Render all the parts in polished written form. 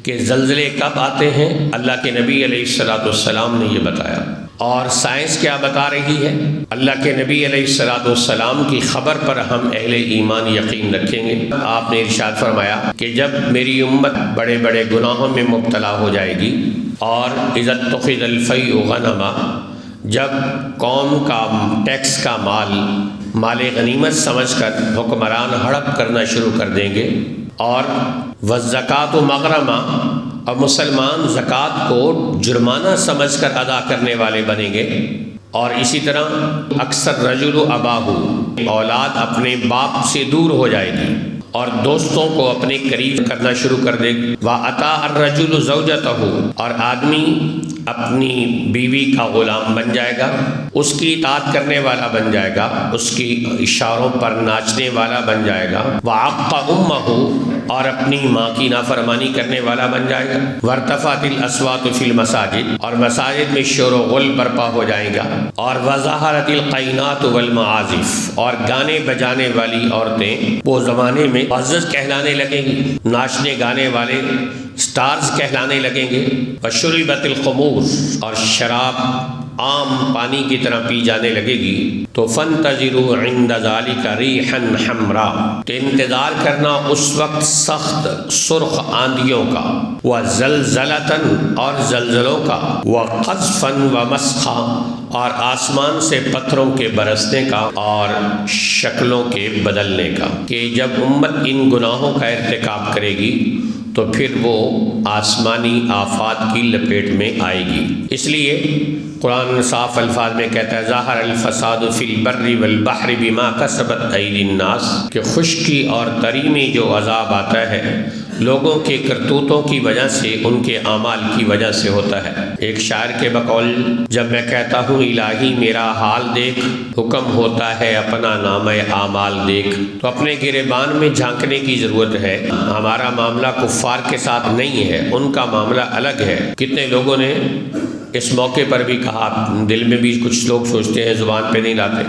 کہ زلزلے کب آتے ہیں، اللہ کے نبی علیہ الصلوۃ والسلام نے یہ بتایا۔ اور سائنس کیا بتا رہی ہے؟ اللہ کے نبی علیہ الصلوۃ والسلام کی خبر پر ہم اہل ایمان یقین رکھیں گے۔ آپ نے ارشاد فرمایا کہ جب میری امت بڑے بڑے گناہوں میں مبتلا ہو جائے گی، اور اذا اتخذ الفیء غنما، جب قوم کا ٹیکس کا مال غنیمت سمجھ کر حکمران ہڑپ کرنا شروع کر دیں گے، اور والزکوٰۃ مغرمہ، اور مسلمان زکوٰۃ کو جرمانہ سمجھ کر ادا کرنے والے بنیں گے، اور اسی طرح اکثر رجل اباہو، اولاد اپنے باپ سے دور ہو جائے گی اور دوستوں کو اپنے قریب کرنا شروع کر دے گی، وَأَطَاعَ الرَّجُلُ زَوْجَتَهُ، اور آدمی اپنی بیوی کا غلام بن جائے گا، اس کی اطاعت کرنے والا بن جائے گا، اس کی اشاروں پر ناچنے والا بن جائے گا، وَعَقَّ أُمَّهُ، اور اپنی ماں کی نافرمانی کرنے والا بن جائے گا، وَارْتَفَعَتِ الْأَصْوَاتُ فِي الْمَسَاجِدِ، اور مساجد میں شور و غل برپا ہو جائے گا، اور وَظَهَرَتِ الْقَيْنَاتُ وَالْمَعَازِفُ، اور گانے بجانے والی عورتیں وہ زمانے میں معزز کہلانے لگیں گی، ناچنے گانے والے سٹارز کہلانے لگیں گے، وَشُرِبَتِ الْخُمُورُ، اور شراب عام پانی کی طرح پی جانے لگے گی، تو فَانْتَظِرُوا عِنْدَ ذَلِكَ رِيحًا حَمْرَاءَ، تو انتظار کرنا اس وقت سخت سرخ آندھیوں کا، وَزَلْزَلَةً، اور زلزلوں کا، وَقَذْفًا وَمَسْخًا، اور آسمان سے پتھروں کے برسنے کا اور شکلوں کے بدلنے کا، کہ جب امت ان گناہوں کا ارتکاب کرے گی تو پھر وہ آسمانی آفات کی لپیٹ میں آئے گی۔ اس لیے قرآن صاف الفاظ میں کہتا ہے ظاہر الفساد فی البر والبحر بما کسبت ایدی الناس، کہ خشکی اور تری میں جو عذاب آتا ہے لوگوں کے کرتوتوں کی وجہ سے، ان کے اعمال کی وجہ سے ہوتا ہے۔ ایک شاعر کے بقول جب میں کہتا ہوں الہی میرا حال دیکھ، حکم ہوتا ہے اپنا نام اعمال دیکھ، تو اپنے گریبان میں جھانکنے کی ضرورت ہے۔ ہمارا معاملہ کفار کے ساتھ نہیں ہے، ان کا معاملہ الگ ہے۔ کتنے لوگوں نے اس موقع پر بھی کہا، دل میں بھی کچھ لوگ سوچتے ہیں، زبان پہ نہیں لاتے،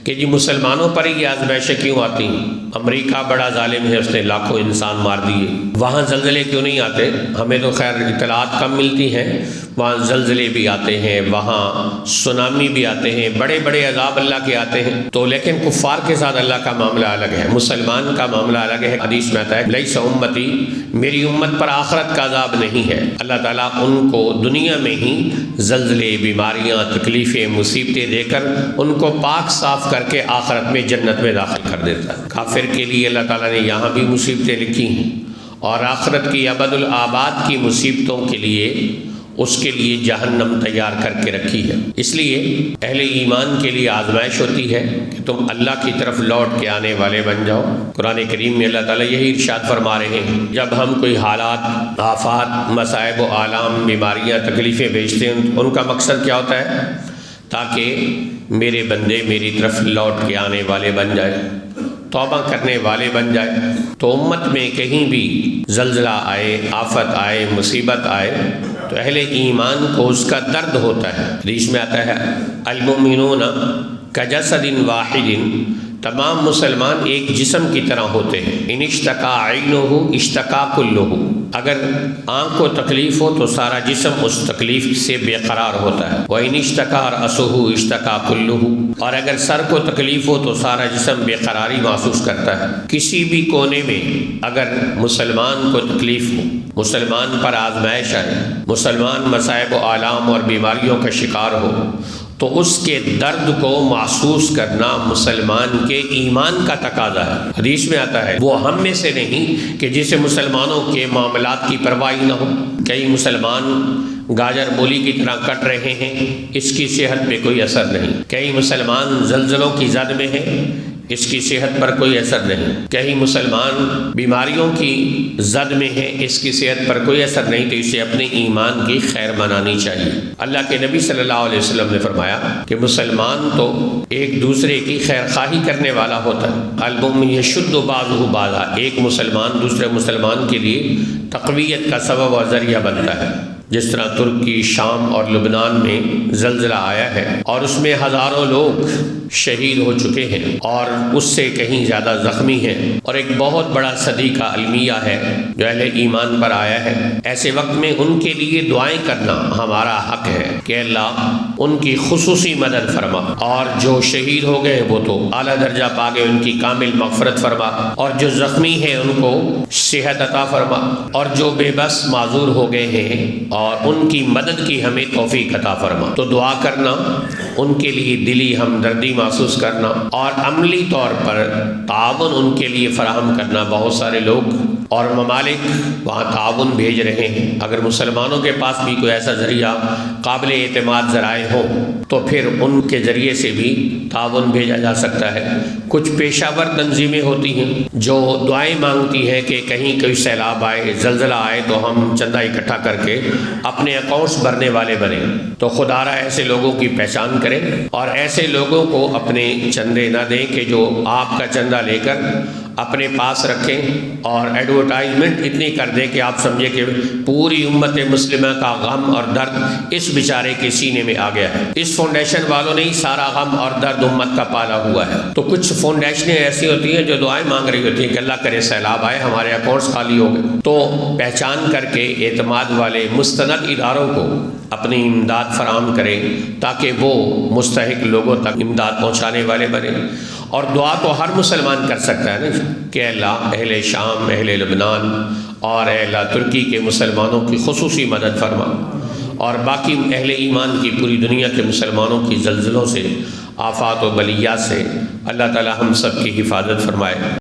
کہ جی مسلمانوں پر ہی یہ آزمائشیں کیوں آتی ہیں؟ امریکہ بڑا ظالم ہے، اس نے لاکھوں انسان مار دیے، وہاں زلزلے کیوں نہیں آتے؟ ہمیں تو خیر اطلاعات کم ملتی ہیں، وہاں زلزلے بھی آتے ہیں، وہاں سونامی بھی آتے ہیں، بڑے بڑے عذاب اللہ کے آتے ہیں، تو لیکن کفار کے ساتھ اللہ کا معاملہ الگ ہے، مسلمان کا معاملہ الگ ہے۔ حدیث میں آتا ہے لیس امتی، میری امت پر آخرت کا عذاب نہیں ہے، اللہ تعالیٰ ان کو دنیا میں ہی زلزلے، بیماریاں، تکلیفیں، مصیبتیں دے کر ان کو پاک صاف کر کے آخرت میں جنت میں داخل کر دیتا ہے۔ کافر کے لیے اللہ تعالیٰ نے یہاں بھی مصیبتیں لکھی ہیں، اور آخرت کی ابد الآباد کی مصیبتوں کے لیے اس کے لیے جہنم تیار کر کے رکھی ہے۔ اس لیے اہل ایمان کے لیے آزمائش ہوتی ہے کہ تم اللہ کی طرف لوٹ کے آنے والے بن جاؤ۔ قرآن کریم میں اللہ تعالیٰ یہی ارشاد فرما رہے ہیں، جب ہم کوئی حالات، آفات، مصائب و آلام، بیماریاں، تکلیفیں بھیجتے ہیں، ان کا مقصد کیا ہوتا ہے؟ تاکہ میرے بندے میری طرف لوٹ کے آنے والے بن جائے، توبہ کرنے والے بن جائے۔ تو امت میں کہیں بھی زلزلہ آئے، آفت آئے، مصیبت آئے تو اہل ایمان کو اس کا درد ہوتا ہے۔ حدیث میں آتا ہے المؤمنون کجسد واحد، تمام مسلمان ایک جسم کی طرح ہوتے ہیں، ان اشتکا عینہ اشتکا کلہ، اگر آنکھ کو تکلیف ہو تو سارا جسم اس تکلیف سے بے قرار ہوتا ہے، وَإِنِ اشْتَكَا رَأْسُهُ اشْتَكَا كُلُّهُ، اور اگر سر کو تکلیف ہو تو سارا جسم بے قراری محسوس کرتا ہے۔ کسی بھی کونے میں اگر مسلمان کو تکلیف ہو، مسلمان پر آزمائش آئے، مسلمان مصائب و آلام اور بیماریوں کا شکار ہو، تو اس کے درد کو محسوس کرنا مسلمان کے ایمان کا تقاضا ہے۔ حدیث میں آتا ہے وہ ہم میں سے نہیں کہ جسے مسلمانوں کے معاملات کی پرواہ نہ ہو۔ کئی مسلمان گاجر مولی کی طرح کٹ رہے ہیں، اس کی صحت پہ کوئی اثر نہیں۔ کئی مسلمان زلزلوں کی زد میں ہیں، اس کی صحت پر کوئی اثر نہیں۔ کئی مسلمان بیماریوں کی زد میں ہیں، اس کی صحت پر کوئی اثر نہیں، تو اسے اپنے ایمان کی خیر منانی چاہیے۔ اللہ کے نبی صلی اللہ علیہ وسلم نے فرمایا کہ مسلمان تو ایک دوسرے کی خیر خواہی کرنے والا ہوتا ہے۔ المؤمن یشد بعضہ بعضا، ایک مسلمان دوسرے مسلمان کے لیے تقویت کا سبب اور ذریعہ بنتا ہے۔ جس طرح ترکی، شام اور لبنان میں زلزلہ آیا ہے اور اس میں ہزاروں لوگ شہید ہو چکے ہیں اور اس سے کہیں زیادہ زخمی ہیں، اور ایک بہت بڑا صدی کا المیہ ہے جو اہل ایمان پر آیا ہے، ایسے وقت میں ان کے لیے دعائیں کرنا ہمارا حق ہے کہ اللہ ان کی خصوصی مدد فرما، اور جو شہید ہو گئے وہ تو اعلیٰ درجہ پا گئے، ان کی کامل مغفرت فرما، اور جو زخمی ہیں ان کو صحت عطا فرما، اور جو بے بس معذور ہو گئے ہیں اور ان کی مدد کی ہمیں توفیق عطا فرما۔ تو دعا کرنا، ان کے لیے دلی ہمدردی محسوس کرنا اور عملی طور پر تعاون ان کے لیے فراہم کرنا۔ بہت سارے لوگ اور ممالک وہاں تعاون بھیج رہے ہیں، اگر مسلمانوں کے پاس بھی کوئی ایسا ذریعہ قابل اعتماد ذرائع ہو تو پھر ان کے ذریعے سے بھی تعاون بھیجا جا سکتا ہے۔ کچھ پیشہ ور تنظیمیں ہوتی ہیں جو دعائیں مانگتی ہیں کہ کہیں کوئی سیلاب آئے، زلزلہ آئے تو ہم چندہ اکٹھا کر کے اپنے اکاؤنٹس بھرنے والے بنیں۔ تو خدا را ایسے لوگوں کی پہچان کریں اور ایسے لوگوں کو اپنے چندے نہ دیں کہ جو آپ کا چندہ لے کر اپنے پاس رکھیں اور ایڈورٹائزمنٹ اتنی کر دیں کہ آپ سمجھے کہ پوری امت مسلمہ کا غم اور درد اس بیچارے کے سینے میں آ گیا ہے۔ اس فاؤنڈیشن والوں نے ہی سارا غم اور درد امت کا پالا ہوا ہے۔ تو کچھ فاؤنڈیشنیں ایسی ہوتی ہیں جو دعائیں مانگ رہی ہوتی ہیں کہ اللہ کرے سیلاب آئے، ہمارے اکاؤنٹس خالی ہو گئے۔ تو پہچان کر کے اعتماد والے مستند اداروں کو اپنی امداد فراہم کریں تاکہ وہ مستحق لوگوں تک امداد پہنچانے والے بنیں۔ اور دعا تو ہر مسلمان کر سکتا ہے نا کہ اللہ اہل شام، اہل لبنان اور اہل ترکی کے مسلمانوں کی خصوصی مدد فرما، اور باقی اہل ایمان کی پوری دنیا کے مسلمانوں کی زلزلوں سے، آفات و بلیات سے اللہ تعالی ہم سب کی حفاظت فرمائے۔